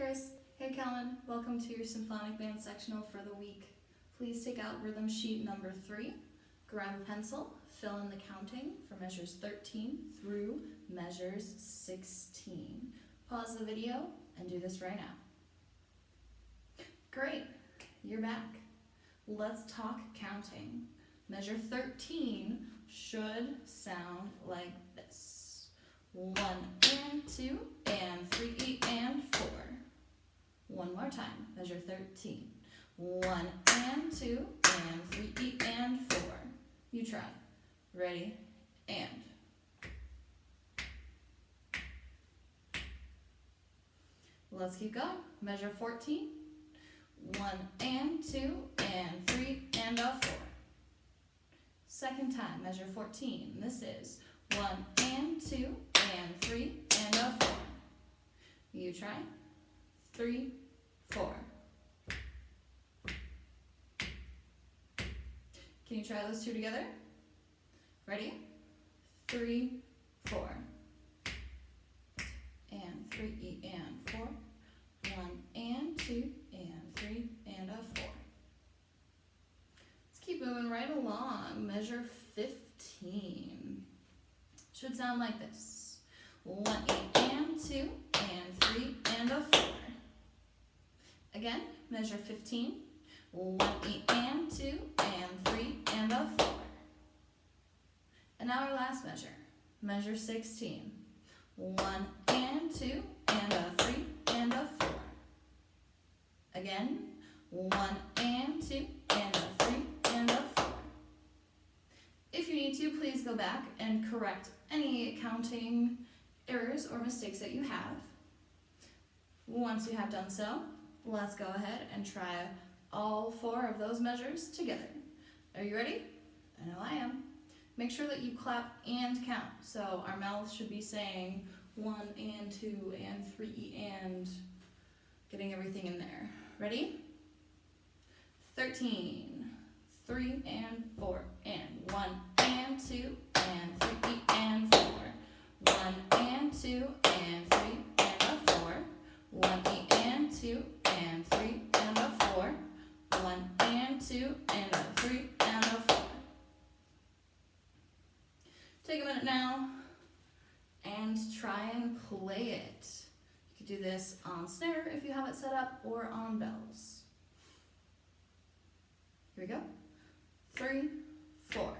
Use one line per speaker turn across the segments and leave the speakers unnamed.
Chris. Hey Kellen. Welcome to your symphonic band sectional for the week. Please take out rhythm sheet number 3, grab a pencil, fill in the counting for measures 13 through measures 16. Pause the video and do this right now. Great, you're back. Let's talk counting. Measure 13 should sound like this. 1 and 2 and 3 and 4. One more time, measure 13. 1 and 2 and 3 and 4. You try. Ready? And. Let's keep going. Measure 14. 1 and 2 and 3 and a 4. Second time, measure 14. This is 1 and 2 and 3 and a 4. You try. 3, 4. Can you try those two together? Ready? 3, 4. And 3 and 4. 1 and 2 and 3 and a 4. Let's keep moving right along. Measure 15. Should sound like this. 1 and 2 and 3 and a 4. Again, measure 15. 1 and 2 and 3 and a 4. And now our last measure. Measure 16. 1 and 2 and a 3 and a 4. Again, 1 and 2 and a 3 and a 4. If you need to, please go back and correct any counting errors or mistakes that you have. Once you have done so, let's go ahead and try all 4 of those measures together. Are you ready? I know I am. Make sure that you clap and count. So our mouths should be saying 1 and 2 and 3 and getting everything in there. Ready? 13, 3 and 4 and 1 and 2 and 3 and 4. 1 and 2 and 3 and a 4. 1 and 2 and 3 and a 4. 1 and 2 and a 3 and a 4. Take a minute now and try and play it. You could do this on snare if you have it set up, or on bells. Here we go. 3, 4.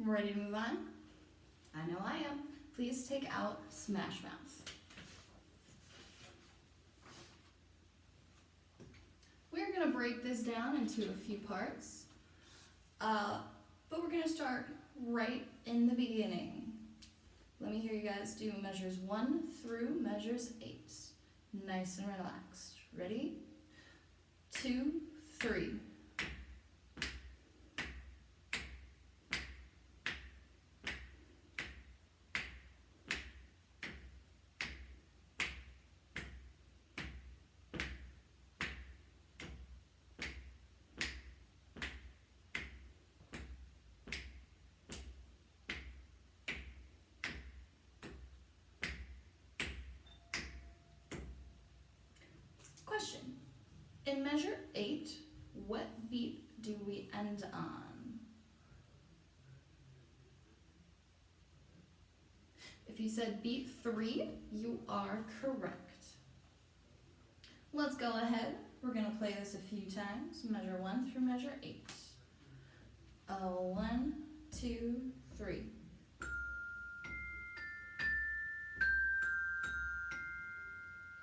Ready to move on? I know I am. Please take out Smash Mouth. We're going to break this down into a few parts, but we're going to start right in the beginning. Let me hear you guys do measures 1 through measures 8. Nice and relaxed. Ready? 2, 3. Question. In measure 8, what beat do we end on? If you said beat 3, you are correct. Let's go ahead. We're going to play this a few times. Measure 1 through measure 8. 1, 2, 3.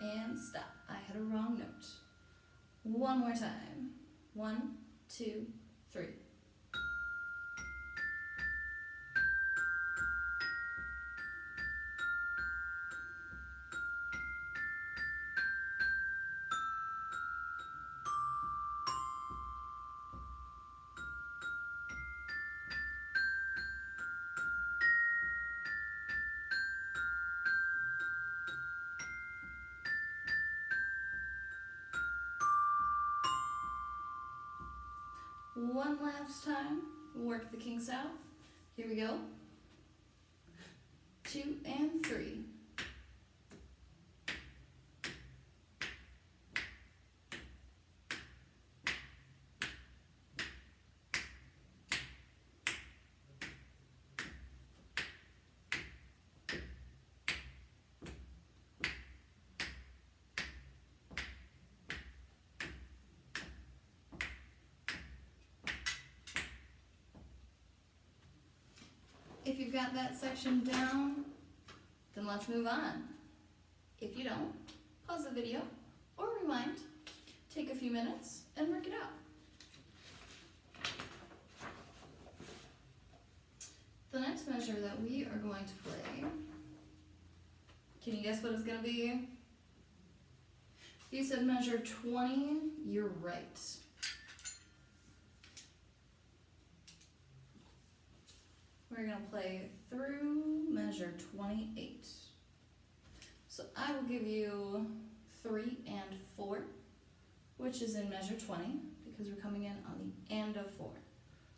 And stop. I had a wrong note. One more time. 1, 2, 3. One last time, work the kinks out. Here we go. 2 and 3. If you've got that section down, then let's move on. If you don't, pause the video or rewind, take a few minutes and work it out. The next measure that we are going to play, can you guess what it's going to be? If you said measure 20, you're right. We're going to play through measure 28. So I will give you 3 and 4, which is in measure 20, because we're coming in on the and of 4.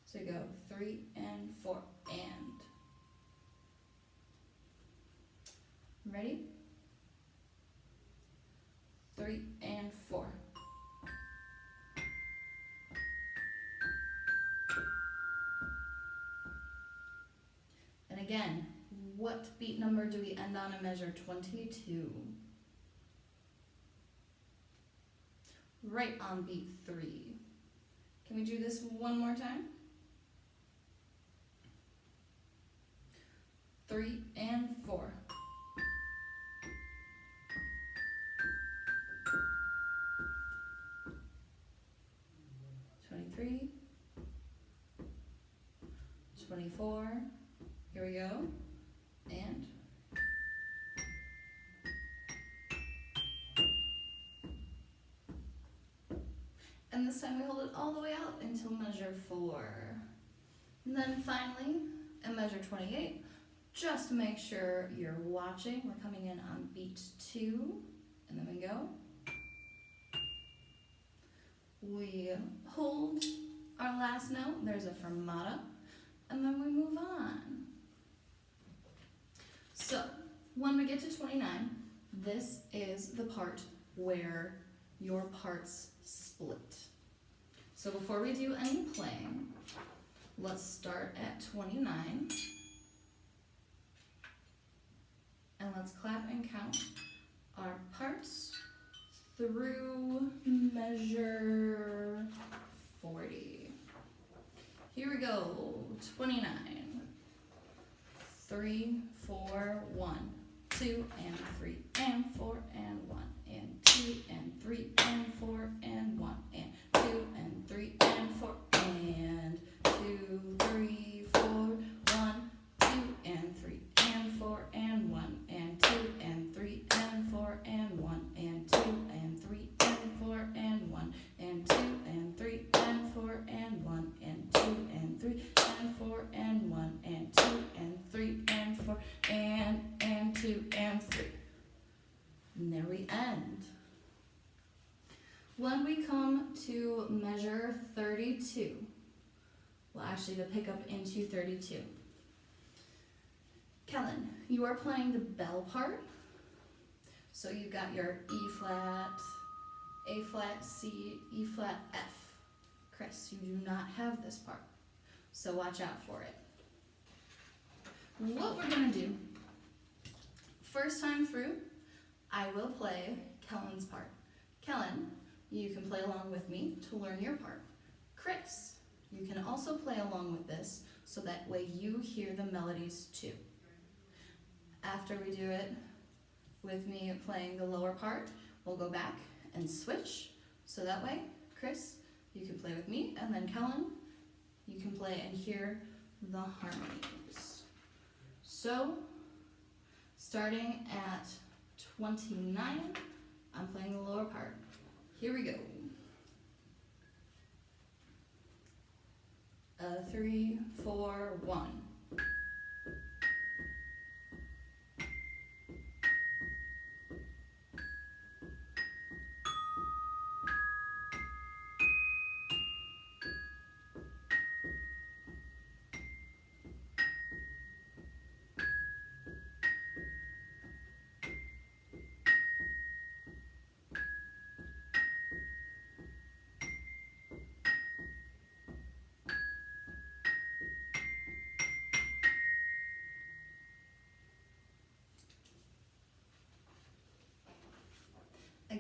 So you go 3 and 4 and. Ready? 3 and 4. And again, what beat number do we end on in measure 22? Right on beat 3. Can we do this one more time? 3 and 4. Three, 24, here we go, and this time we hold it all the way out until measure 4. And then finally, at measure 28, just to make sure you're watching, we're coming in on beat 2, and then we go. We hold our last note, there's a fermata, and then we move on. So, when we get to 29, this is the part where your parts split. So before we do any playing, let's start at 29, and let's clap and count our parts through measure 40. Here we go, 29. 3, 4, 1, 2 and 3 and 4 and 1 and 2 and 3 and 4 and 1 and 2 and 3 and 4 and 2, 3, 4, 1, 2 and 3 and 4 and 1 and 2 and 3 and 4 and 1 and 2 and 3 and 4 and 1 and 2 and 3 and 4 and 1 and 2 and 3 and 4 and 1 and 2 and 3 and 4 and 2 and 3. And there we end. When we come to measure 32, well, actually to pick up into 32. Kellen, you are playing the bell part. So you've got your E flat, A flat, C, E flat, F. Chris, you do not have this part, so watch out for it. What we're gonna do, first time through, I will play Kellen's part. Kellen, you can play along with me to learn your part. Chris, you can also play along with this so that way you hear the melodies too. After we do it with me playing the lower part, we'll go back and switch. So that way, Chris, you can play with me, and then Kellen, you can play and hear the harmonies. So, starting at 29, I'm playing the lower part. Here we go. 3, 4, 1.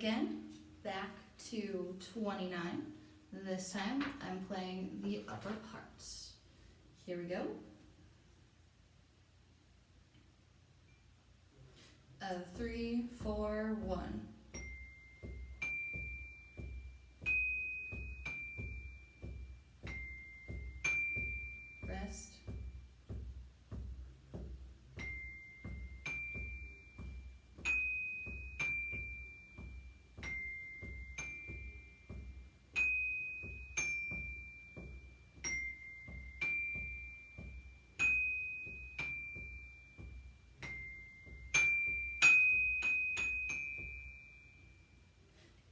Again, back to 29. This time I'm playing the upper parts. Here we go. 3, 4, 1. Rest.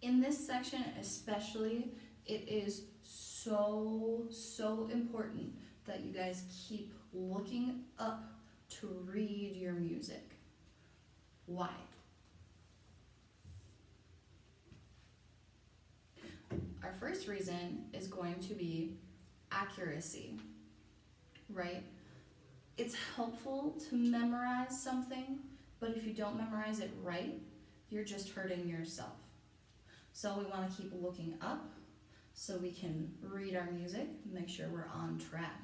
In this section especially, it is so important that you guys keep looking up to read your music. Why? Our first reason is going to be accuracy, right? It's helpful to memorize something, but if you don't memorize it right, you're just hurting yourself. So we want to keep looking up so we can read our music, make sure we're on track.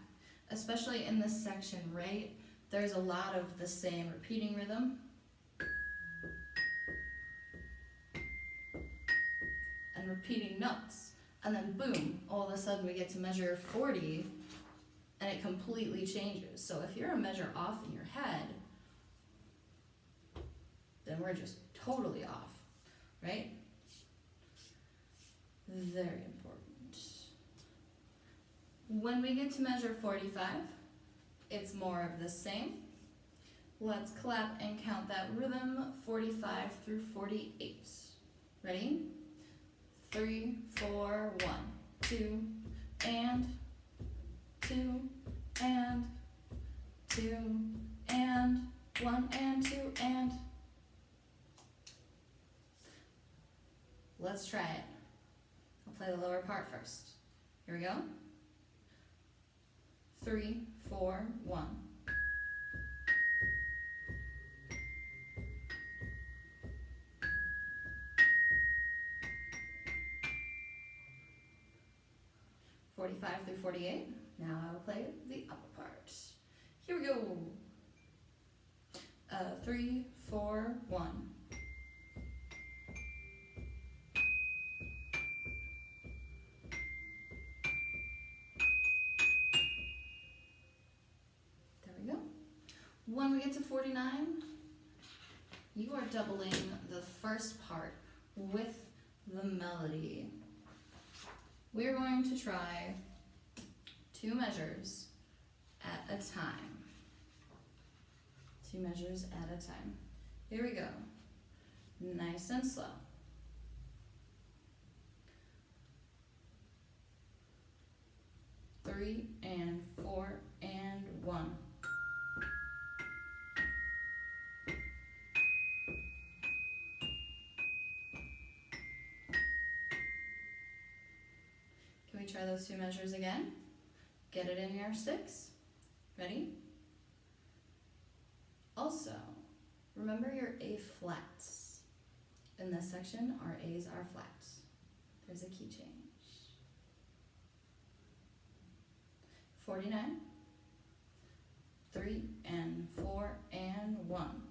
Especially in this section, right? There's a lot of the same repeating rhythm. And repeating notes. And then boom, all of a sudden we get to measure 40 and it completely changes. So if you're a measure off in your head, then we're just totally off, right? Very important. When we get to measure 45, it's more of the same. Let's clap and count that rhythm, 45 through 48. Ready? 3, 4, 1, 2, and 2, and 2, and 1, and 2, and. Let's try it. I'll play the lower part first. Here we go. 3, 4, 1. (45 through 48). Now I will play the upper part. Here we go. 3, 4, 1. When we get to 49, you are doubling the first part with the melody. We're going to try 2 measures at a time. 2 measures at a time. Here we go. Nice and slow. 3 and 4 and 1. Try those 2 measures again. Get it in your 6. Ready? Also, remember your A flats. In this section, our A's are flats. There's a key change. 49. 3 and 4 and 1.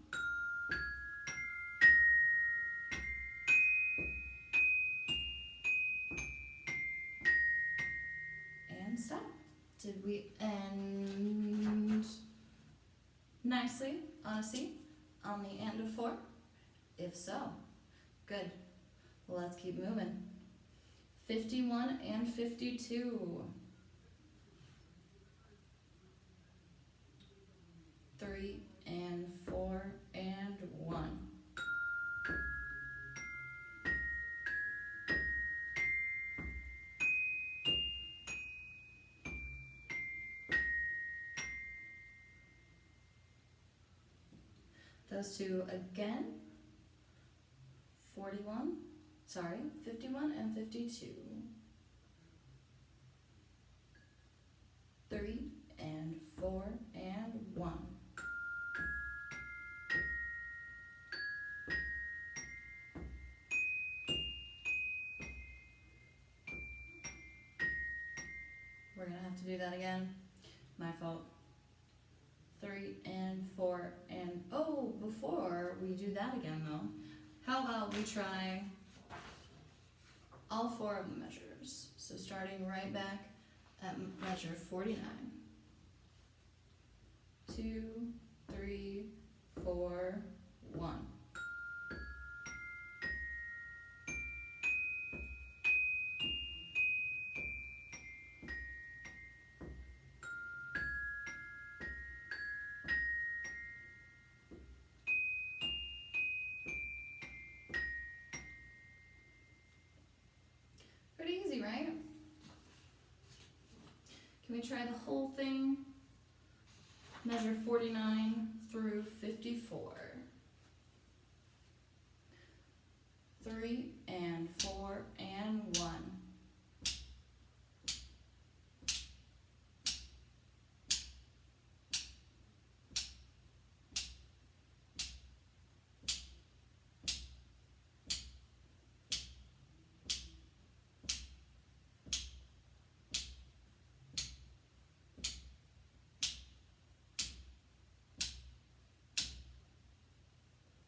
Stop. Did we end nicely on a C on the and of 4? If so, good. Let's keep moving. 51 and 52. 3 and 4 and 1. Those 2 again. 51 and 52. 3 and 4 and 1. have to do that again. My fault. 3 and 4 and, oh, before we do that again though, how about we try all 4 of the measures. So starting right back at measure 49. 2, 3, 4, 1. Pretty easy, right? Can we try the whole thing? Measure 49 through 54. 3 and 4 and 1.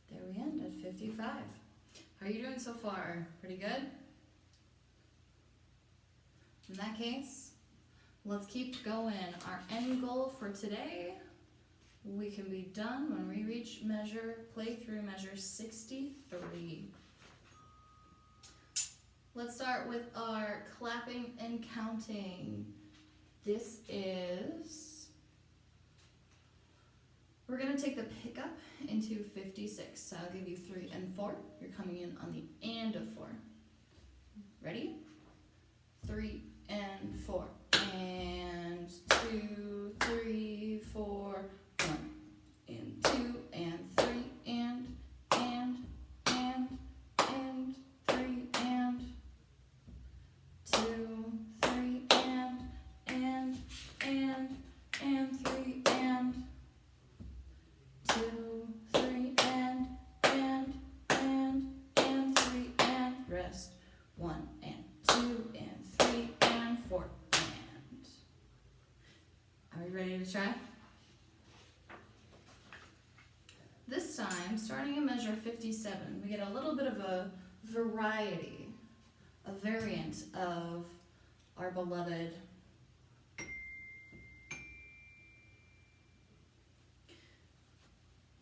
There we end at 55. How are you doing so far? Pretty good? In that case, let's keep going. Our end goal for today, we can be done when we reach play through measure 63. Let's start with our clapping and counting. This is, we're gonna take the pickup into 56. So I'll give you 3 and 4. You're coming in on the and of 4. Ready? 3 and 4. And 2, 3, 4, 1. And 2 and 3 and 3 and 2, 3 and 3 and 2, 3 and 3 and rest. 1 and 2 and 3 and 4 and. Are we ready to try? This time, starting in measure 57, we get a little bit of a variety, a variant of our beloved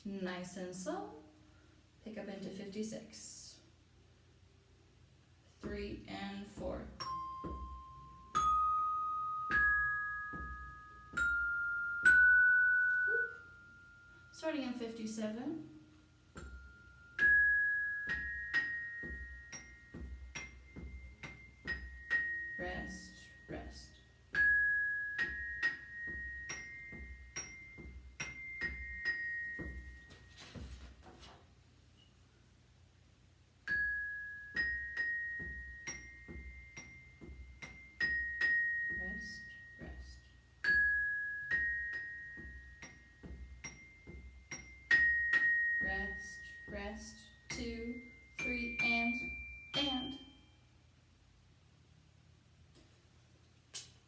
nice and slow. Pick up into 56. 3 and 4. Starting in 57. Rest, rest. Rest, rest. Rest, rest. 2, 3 and.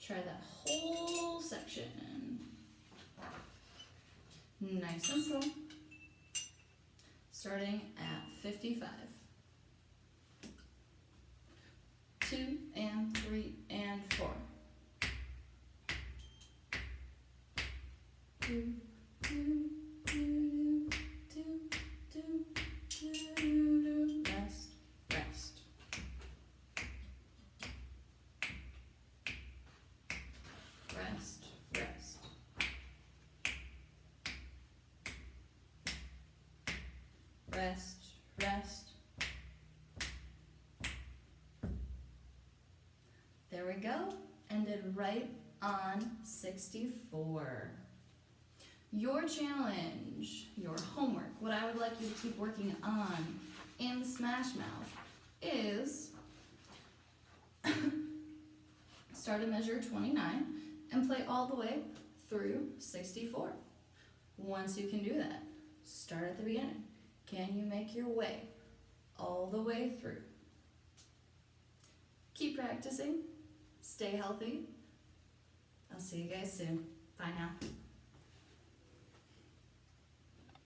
Try that whole section. Nice and slow. Starting at 55. 2 and 3 and 4. 2, 2, 2, 2, 2, 2, 2, rest, rest. Rest, rest. Rest, rest. There we go. Ended right on 64. Your challenge, your homework, what I would like you to keep working on in Smash Mouth is start at measure 29 and play all the way through 64. Once you can do that, start at the beginning. Can you make your way all the way through? Keep practicing. Stay healthy. I'll see you guys soon. Bye now.